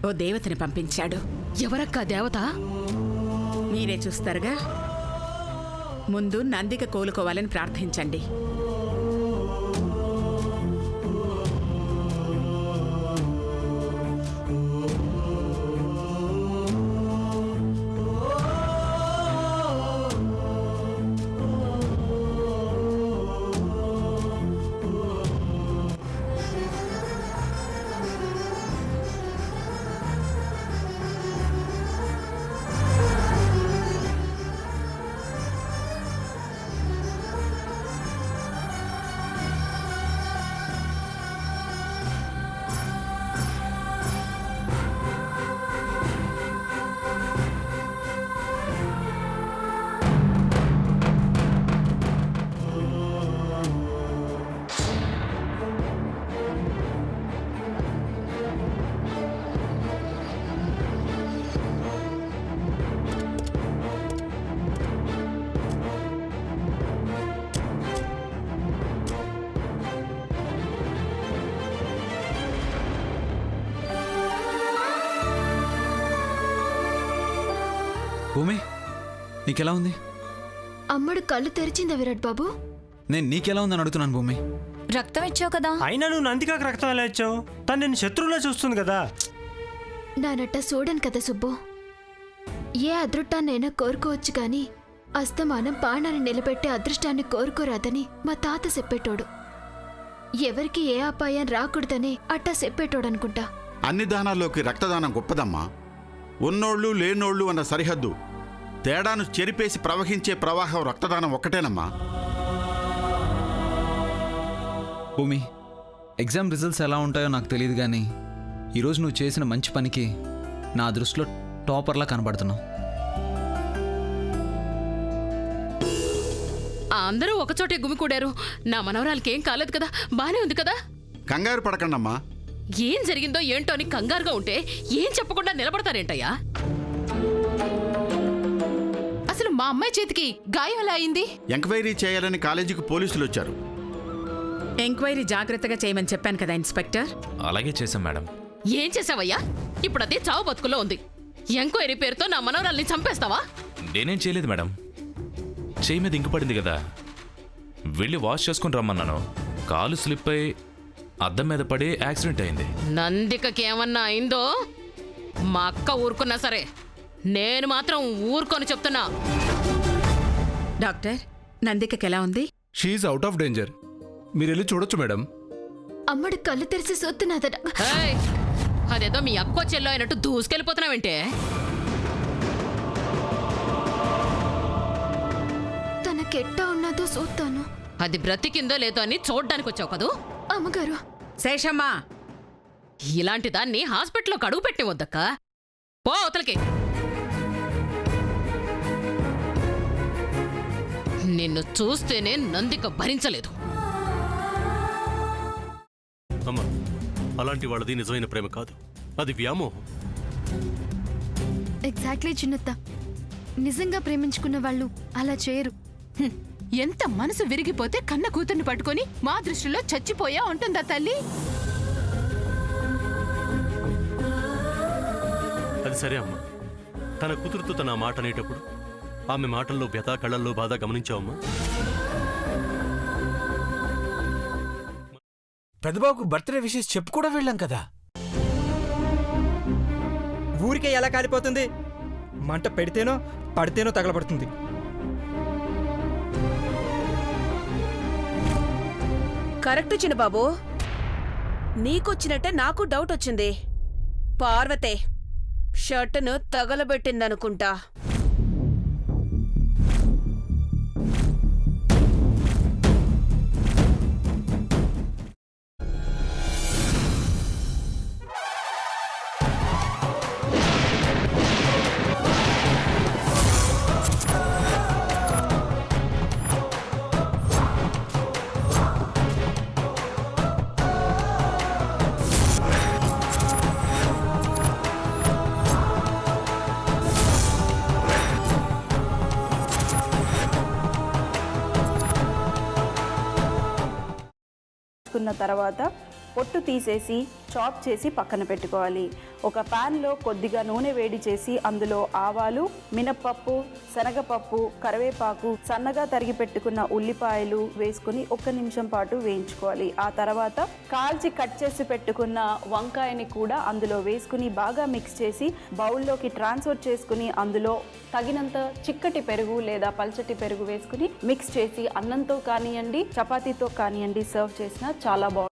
ఓ దేవతని పంపించాడు. ఎవరక్కా దేవత? మీరే చూస్తారుగా. ముందు నందిక కోలుకోవాలని ప్రార్థించండి. భూమి, నీకెలా ఉంది? అమ్మడు కళ్ళు తెరిచిందా విరాట్ బాబు? నేను నీకెలా ఉందని అడుగుతున్నాను భూమి. రక్తం ఇచ్చావు కదా. అయినా నువ్వు నందికాకు రక్తం ఎలా ఇచ్చావు? తను నేను శత్రువులా చూస్తుంది కదా. నానట్ట చూడను కదా సుబ్బు. ఏ అదృష్టాన్నైనా కోరుకోవచ్చు కానీ అస్తమానం బాణాన్ని నిలబెట్టే అదృష్టాన్ని కోరుకోరాదని మా తాత చెప్పేటోడు. ఎవరికి ఏ అపాయం రాకూడదని అట్టా చెప్పేటోడనుకుంటా. అన్ని దానాల్లోకి రక్తదానం గొప్పదమ్మా. ఉన్నోళ్ళు లేనోళ్ళు అన్న సరిహద్దు తేడాను చెరిపేసి ప్రవహించే ప్రవాహం రక్తదానం ఒక్కటేనమ్మా. భూమి, ఎగ్జామ్ రిజల్ట్స్ ఎలా ఉంటాయో నాకు తెలియదు కానీ ఈరోజు నువ్వు చేసిన మంచి పనికి నా దృష్టిలో టాపర్లా కనబడుతున్నావు. అందరూ ఒకచోటే గుమికూడారు. నా మనవరాలకి ఏం కాలేదు కదా, బానే ఉంది కదా? కంగారు పడకండమ్మా. ఏం జరిగిందో ఏంటో అని కంగారుగా ఉంటే ఏం చెప్పకుండా నిలబడతారేంటయ్యా? అసలు మా అమ్మాయి చేతికి గాయం ఎలా అయింది? ఎంక్వైరీ చేయాలని కాలేజీకి పోలీసులు వచ్చారు. ఎంక్వైరీ జాగ్రత్తగా చేయమని చెప్పాను కదా ఇన్స్పెక్టర్. అలాగే చేశాం మేడం. ఏం చేసావయ్యా? ఇప్పుడు అదే చావు బతుకులో ఉంది. ఎంక్వైరీ పేరుతో నా మనవరాల్ని చంపేస్తావా? నేనేం చేయలేదు మేడం. చేయి మీద ఇంకు పడింది కదా, వెళ్ళి వాష్ చేసుకుని రమ్మన్నాను. కాలు స్లిప్ అయి అద్దం మీద పడి యాక్సిడెంట్ అయింది. నందికకి ఏమన్నా అయిందో మా అక్క ఊరుకున్నా సరే, నేను మాత్రం ఊరుకొని చెప్తున్నా. డాక్టర్, నందికకి ఎలా ఉంది? She's out of danger. మీరు వెళ్ళి చూడొచ్చు మేడం. అమ్మడు కళ్ళు తెరిచి సొత్తున్నదట. ఏయ్, అదేదో మీ అక్కో చెల్లో అయినట్టు దూసుకెళ్ళిపోతున్నావేంటే? తనకెట్టా ఉన్నదో చూస్తాను. అది బ్రతికిందో లేదో అని చూడ్డానికి వచ్చావు కదూ? అమ్మగారు, శేషమ్మా, ఇలాంటి దాన్ని హాస్పిటల్లో కడుగు పెట్టి వద్దక్క. పో అవతలకి. నిన్ను చూస్తేనే నందిక భరించలేదు. అమ్మా, అలాంటి వాళ్ళది నిజమైన ప్రేమ కాదు, అది వ్యామోహం. ఎగ్జాక్ట్లీ చిన్నత్త. నిజంగా ప్రేమించుకున్న వాళ్ళు అలా చేయరు. ఎంత మనసు విరిగిపోతే కన్న కూతుర్ని పట్టుకొని మా దృష్టిలో చచ్చిపోయా ఉంటుందా తల్లి? అది సరే అమ్మా, తన కూతురుతో తన మాట అనేటప్పుడు ఆమె మాటల్లో వ్యథ, కళ్ళల్లో బాధ గమనించావమ్మా? పెద్దబాబుకు బర్త్డే విషెస్ చెప్పు కూడా వెళ్ళాం కదా. ఊరికే ఎలా కాలిపోతుంది? మంట పెడితేనో పడితేనో తగలబడుతుంది. కరెక్ట్ చిన్నబాబు, నీకొచ్చినట్టే నాకు డౌట్ వచ్చింది. పార్వతే షర్టును తగలబెట్టిందనుకుంటా. తర్వాత పొట్టు తీసేసి చాప్ చేసి పక్కన పెట్టుకోవాలి. ఒక ప్యాన్లో కొద్దిగా నూనె వేడి చేసి అందులో ఆవాలు, మినప్పప్పు, శనగపప్పు, కరివేపాకు, సన్నగా తరిగి పెట్టుకున్న ఉల్లిపాయలు వేసుకుని 1 నిమిషం పాటు వేయించుకోవాలి. ఆ తర్వాత కాల్చి కట్ చేసి పెట్టుకున్న వంకాయని కూడా అందులో వేసుకుని బాగా మిక్స్ చేసి బౌల్లోకి ట్రాన్స్ఫర్ చేసుకుని అందులో తగినంత చిక్కటి పెరుగు లేదా పల్చటి పెరుగు వేసుకుని మిక్స్ చేసి అన్నంతో కానివ్వండి, చపాతీతో కానివ్వండి సర్వ్ చేసినా చాలా బాగుంటుంది.